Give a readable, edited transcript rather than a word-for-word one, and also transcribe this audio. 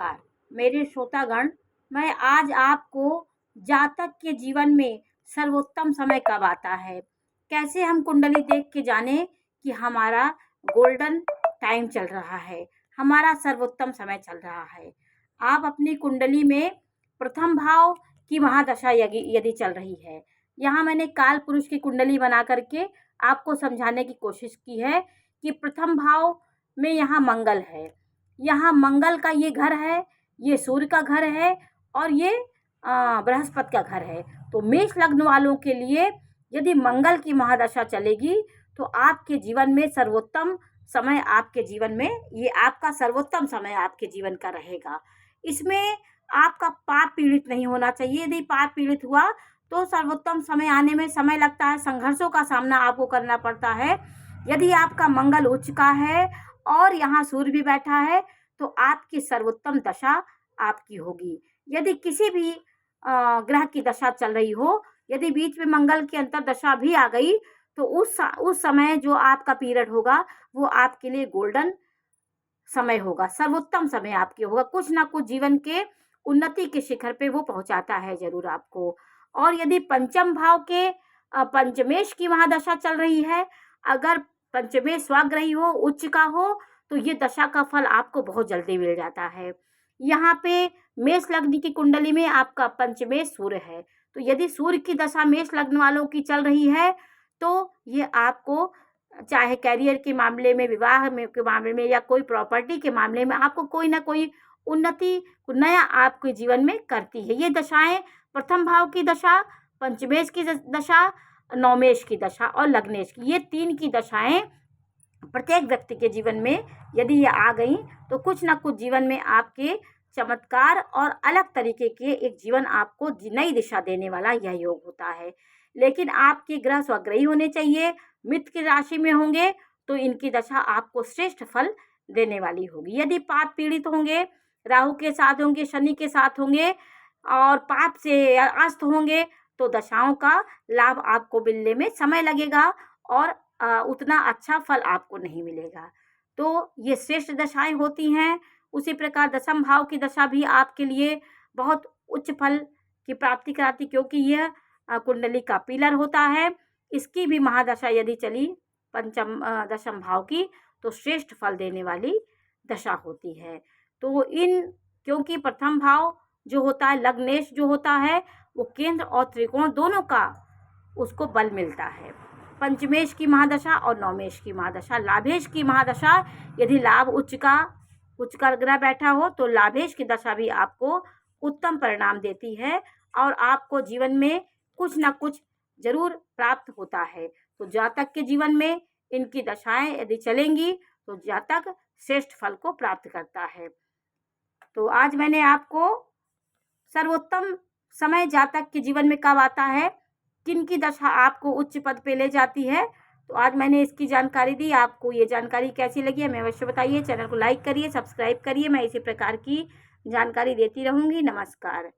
नमस्कार मेरे श्रोतागण। मैं आज आपको जातक के जीवन में सर्वोत्तम समय कब आता है, कैसे हम कुंडली देख के जाने कि हमारा गोल्डन टाइम चल रहा है, हमारा सर्वोत्तम समय चल रहा है। आप अपनी कुंडली में प्रथम भाव की महादशा यदि चल रही है, यहाँ मैंने काल पुरुष की कुंडली बना करके आपको समझाने की कोशिश की है कि प्रथम भाव में यहाँ मंगल है, यहाँ मंगल का ये घर है, ये सूर्य का घर है और ये बृहस्पति का घर है। तो मेष लग्न वालों के लिए यदि मंगल की महादशा चलेगी तो आपके जीवन में सर्वोत्तम समय, आपके जीवन में ये आपका सर्वोत्तम समय आपके जीवन का रहेगा। इसमें आपका पाप पीड़ित नहीं होना चाहिए। यदि पाप पीड़ित हुआ तो सर्वोत्तम समय आने में समय लगता है, संघर्षों का सामना आपको करना पड़ता है। यदि आपका मंगल उच्च का है और यहाँ सूर्य भी बैठा है तो आपकी सर्वोत्तम दशा आपकी होगी। यदि किसी भी ग्रह की दशा चल रही हो, यदि बीच में मंगल की अंतर दशा भी आ गई तो उस समय जो आपका पीरियड होगा वो आपके लिए गोल्डन समय होगा, सर्वोत्तम समय आपके होगा। कुछ ना कुछ जीवन के उन्नति के शिखर पे वो पहुंचाता है जरूर आपको। और यदि पंचम भाव के पंचमेश की महादशा चल रही है, अगर पंचमेश स्वग्रही हो, उच्च का हो, तो ये दशा का फल आपको बहुत जल्दी मिल जाता है। यहाँ पे मेष लग्न की कुंडली में आपका पंचमेश सूर्य है, तो यदि सूर्य की दशा मेष लग्न वालों की चल रही है तो ये आपको चाहे कैरियर के मामले में, विवाह में के मामले में या कोई प्रॉपर्टी के मामले में आपको कोई ना कोई उन्नति नया आपके जीवन में करती है। ये दशाएं प्रथम भाव की दशा, पंचमेश की दशा, नवमेश की दशा और लग्नेश की, ये तीन की दशाएं प्रत्येक व्यक्ति के जीवन में यदि ये आ गई तो कुछ ना कुछ जीवन में आपके चमत्कार और अलग तरीके के एक जीवन आपको नई दिशा देने वाला यह योग होता है। लेकिन आपके ग्रह स्वग्रही होने चाहिए, मित्र की राशि में होंगे तो इनकी दशा आपको श्रेष्ठ फल देने वाली होगी। यदि पाप पीड़ित होंगे, राहु के साथ होंगे, शनि के साथ होंगे और पाप से अस्त होंगे तो दशाओं का लाभ आपको मिलने में समय लगेगा और उतना अच्छा फल आपको नहीं मिलेगा। तो ये श्रेष्ठ दशाएं होती हैं। उसी प्रकार दशम भाव की दशा भी आपके लिए बहुत उच्च फल की प्राप्ति कराती, क्योंकि यह कुंडली का पिलर होता है। इसकी भी महादशा यदि चली पंचम दशम भाव की तो श्रेष्ठ फल देने वाली दशा होती है। तो क्योंकि प्रथम भाव जो होता है, लग्नेश जो होता है, वो केंद्र और त्रिकोण दोनों का उसको बल मिलता है। पंचमेश की महादशा और नवमेश की महादशा, लाभेश की महादशा, यदि लाभ उच्च का ग्रह बैठा हो तो लाभेश की दशा भी आपको उत्तम परिणाम देती है और आपको जीवन में कुछ ना कुछ जरूर प्राप्त होता है। तो जातक के जीवन में इनकी दशाएं यदि चलेंगी तो जातक श्रेष्ठ फल को प्राप्त करता है। तो आज मैंने आपको सर्वोत्तम समय जातक के जीवन में कब आता है, किन की दशा आपको उच्च पद पे ले जाती है, तो आज मैंने इसकी जानकारी दी। आपको ये जानकारी कैसी लगी हमें अवश्य बताइए। चैनल को लाइक करिए, सब्सक्राइब करिए। मैं इसी प्रकार की जानकारी देती रहूँगी। नमस्कार।